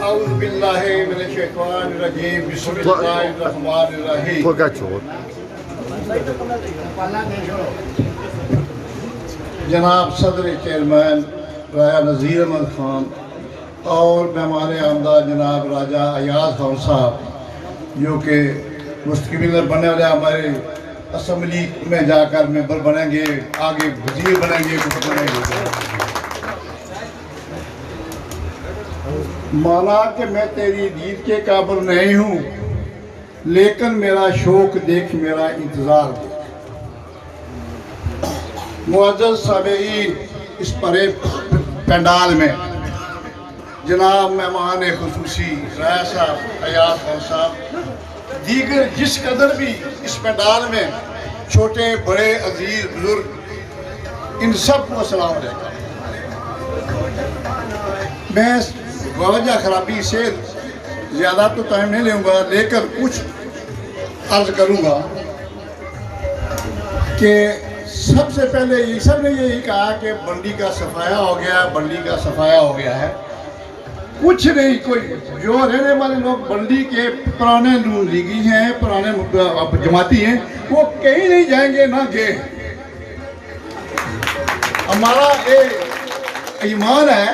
اعوذ باللہ من الشیطان الرجیم بسم اللہ الرحمن الرحیم. جناب صدر چیئرمین راجہ نذیر احمد خان اور مہمان آمدہ جناب راجہ ایاز خان صاحب جو کہ مستقبل بننے والے ہمارے اسمبلی میں جا کر ممبر بنیں گے، آگے وزیر بنیں گے، کچھ بنیں گے. مانا کہ میں تیری دید کے قابل نہیں ہوں، لیکن میرا شوق دیکھ، میرا انتظار دیکھ. معزز سامعین، اس پرے پینڈال میں جناب مہمان خصوصی راجہ صاحب، ایاز خان صاحب، دیگر جس قدر بھی اس پینڈال میں چھوٹے بڑے عزیز بزرگ، ان سب کو السلام علیکم. میں وجہ خرابی سے زیادہ تو ٹائم نہیں لوں گا، لیکن کچھ عرض کروں گا کہ سب سے پہلے سب نے یہی کہا کہ بنڈی کا صفایا ہو گیا، بنڈی کا صفایا ہو گیا ہے. کچھ نہیں، کوئی جو رہنے والے لوگ بنڈی کے پرانے لیگی ہیں، پرانے جماعتی ہیں، وہ کہیں نہیں جائیں گے، نہ گئے. ہمارا ایک ایمان ہے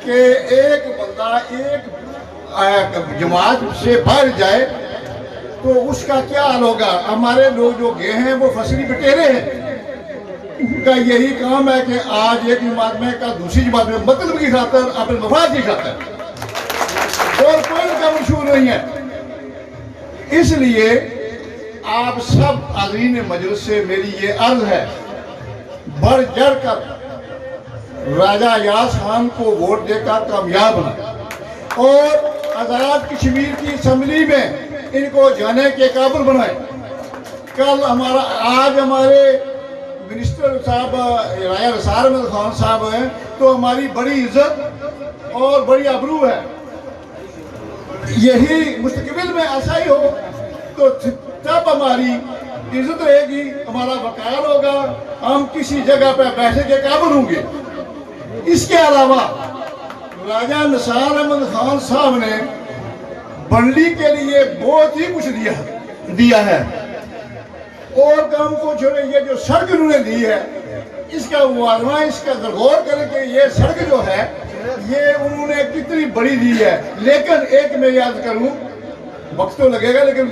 کہ ایک بندہ ایک جماعت سے باہر جائے تو اس کا کیا حال ہوگا. ہمارے لوگ جو گئے ہیں وہ فصلی بٹیرے ہیں، ان کا یہی کام ہے کہ آج ایک جماعت میں کا دوسری جماعت میں مطلب کی خاطر، اپنے مفاد کی خاطر، اور کوئی ان کا مشہور نہیں ہے. اس لیے آپ سب حاضرین مجلس سے میری یہ عرض ہے، بڑھ چڑھ کر راجہ ایاز خان کو ووٹ دے کر کامیاب بنائیں اور آزاد کشمیر کی اسمبلی میں ان کو جانے کے قابل بنائیں. آج ہمارے منسٹر صاحب راجہ نثار احمد خان صاحب ہیں تو ہماری بڑی عزت اور بڑی ابرو ہے. یہی مستقبل میں ایسا ہی ہو تو تب ہماری عزت رہے گی، ہمارا وقار ہوگا، ہم کسی جگہ پہ بیٹھنے کے قابل ہوں گے. اس کے علاوہ راجہ نثار احمد خان صاحب نے بنڈی کے لیے بہت ہی کچھ دیا ہے، اور کام کو چھوڑے یہ جو سڑک انہوں نے دی ہے، اس کا موازنہ، اس کا غور کریں کہ یہ سڑک جو ہے یہ انہوں نے کتنی بڑی دی ہے. لیکن ایک میں یاد کروں، وقت تو لگے گا، لیکن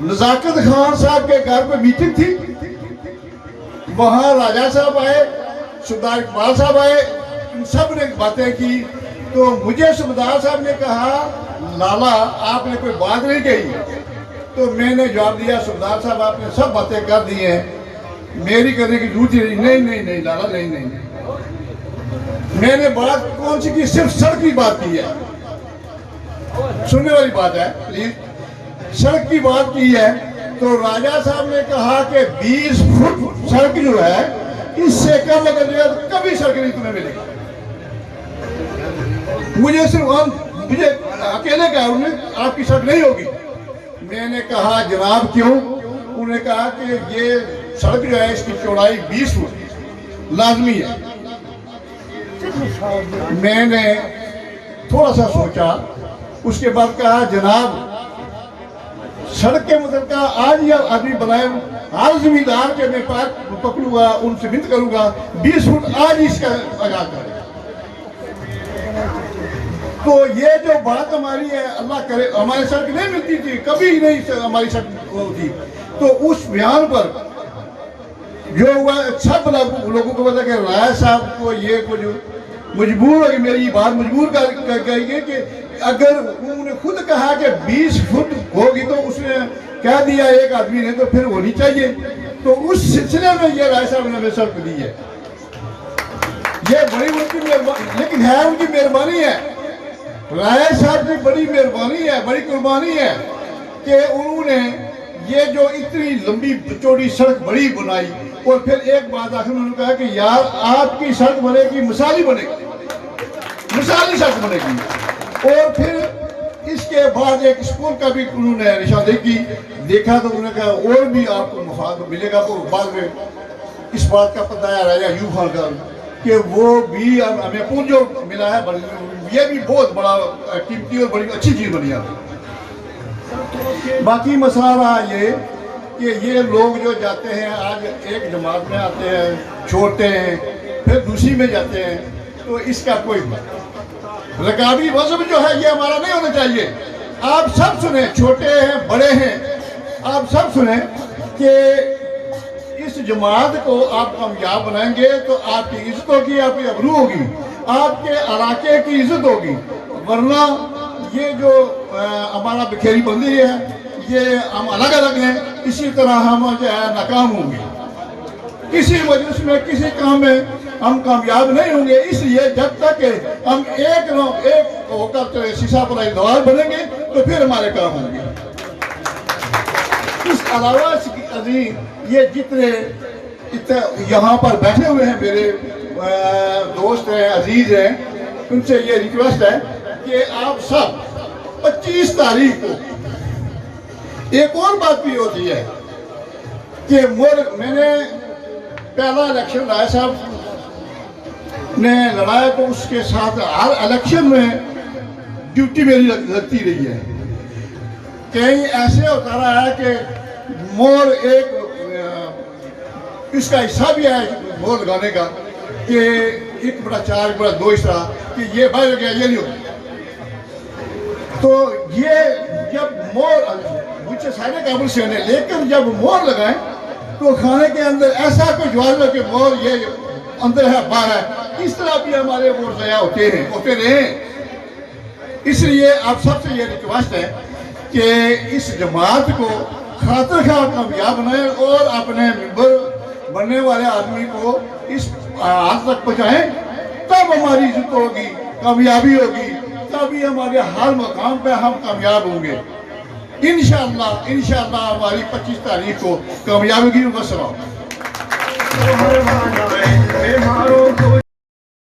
نزاکت خان صاحب کے گھر پہ میٹنگ تھی، وہاں راجہ صاحب آئے، سردار اقبال صاحب آئے، ان سب نے باتیں کی. تو مجھے سردار صاحب نے کہا، لالا آپ نے کوئی بات نہیں کہی. تو میں نے جواب دیا، سردار صاحب آپ نے سب باتیں کر دی ہیں، میری کرنے کی ضرورت ہی نہیں لالا، نہیں. میں نے بات کون سی کی؟ صرف سڑک کی بات کی ہے، سننے والی بات ہے پلیز. سڑک کی بات کی ہے تو راجہ صاحب نے کہا کہ 20 فٹ سڑک جو ہے، اس سے کم اگر لیا تو کبھی سڑک نہیں تمہیں ملے گی. مجھے مجھے اکیلے کہا انہوں نے، آپ کی سڑک نہیں ہوگی. میں نے کہا جناب کیوں؟ انہوں نے کہا کہ یہ سڑک جو ہے اس کی چوڑائی 20 فٹ لازمی ہے. میں نے تھوڑا سا سوچا، اس کے بعد کہا جناب سڑک کے متعلقہ آج یہ آدمی بنائے، ہر زمیندار کے میں پار پکڑوں گا، ان سے بنت کروں گا 20 فٹ آج اس کا آغاز کرے. تو یہ جو بات ہماری ہے، اللہ کرے ہماری سڑک نہیں ملتی تھی، کبھی نہیں ہماری سڑک ہوتی. تو اس بیان پر جو ہوا سب لوگوں کو پتا کہ راجہ صاحب کو یہ کچھ مجبور ہے، میری بات مجبور کہی گئی کہ اگر انہوں نے خود کہا کہ 20 فٹ ہوگی تو اس نے کہہ دیا ایک آدمی نے تو پھر ہونی چاہیے. تو اس سلسلے میں یہ راجہ صاحب نے ہمیں سڑک دی ہے. یہ بڑی ان کی مہربانی، لیکن ہے ان کی مہربانی ہے، راجہ صاحب کی بڑی مہربانی ہے، بڑی قربانی ہے کہ انہوں نے یہ جو اتنی لمبی چوڑی سڑک بڑی بنائی. اور پھر ایک بات آخر انہوں نے کہا کہ یار آپ کی سڑک بنے گی، مثالی بنے گی، مثالی سڑک بنے گی. اور پھر اس کے بعد ایک اسکول کا بھی انہوں نے نشاندہی کی. دیکھا تو انہوں نے کہا اور بھی آپ کو مفاد ملے گا. تو بعد میں اس بات کا پتہ ہے راجہ ایوب خان کا کہ وہ بھی ہمیں پور جو ملا ہے یہ بھی بہت بڑا قیمتی اور بڑی اچھی چیز بنی ہے۔ باقی مسئلہ رہا یہ کہ یہ لوگ جو جاتے ہیں آج ایک جماعت میں آتے ہیں، چھوڑتے ہیں، پھر دوسری میں جاتے ہیں، تو اس کا کوئی رکابی وزن جو ہے یہ ہمارا نہیں ہونا چاہیے۔ آپ سب سنیں، چھوٹے ہیں بڑے ہیں، آپ سب سنیں کہ اس جماعت کو آپ کامیاب بنائیں گے تو آپ کی عزت ہوگی، آپ کی ابرو ہوگی، آپ کے علاقے کی عزت ہوگی، ورنہ یہ جو ہمارا بکھیری بندی ہے یہ ہم الگ الگ ہیں، اسی طرح ہم جو ہے ناکام ہوں گے، کسی مجلس میں کسی کام میں ہم کامیاب نہیں ہوں گے۔ اس لیے جب تک کہ ہم ایک ہو کر سیسا پلائی دوار بنیں گے تو پھر ہمارے کام ہوں گے۔ اس علاوہ عظیم یہ جتنے یہاں پر بیٹھے ہوئے ہیں میرے دوست ہیں، عزیز ہیں، ان سے یہ ریکویسٹ ہے کہ آپ سب 25 تاریخ کو ایک اور بات بھی ہوتی ہے کہ میں نے پہلا الیکشن رائے صاحب نے لڑایا تو اس کے ساتھ ہر الیکشن میں ڈیوٹی میری لگتی رہی ہے۔ کہیں ایسے ہوتا رہا ہے کہ مور ایک اس کا حصہ بھی ہے مور لگانے کا کہ 1/4 1/2 اس طرح کہ یہ بھائی گیا یہ نہیں ہوتا۔ تو یہ جب مور مجھے سارے قابل سے ہونے، لیکن جب مور لگائیں تو کھانے کے اندر ایسا کوئی جواب ہے کہ مور یہ اندر ہے باہر ہے، اس طرح بھی ہمارے ووٹ ضائع ہوتے رہے۔ اس لیے آپ سب سے یہ ریکویسٹ ہے کہ اس جماعت کو خاطر خواہ کامیاب بنائیں اور اپنے ممبر بننے والے آدمی کو اس حد تک پہنچائیں، تب ہماری عزت ہوگی، کامیابی ہوگی، تبھی ہمارے ہر مقام پہ ہم کامیاب ہوں گے۔ انشاءاللہ ہماری 25 تاریخ کو کامیابی کی مسئلہ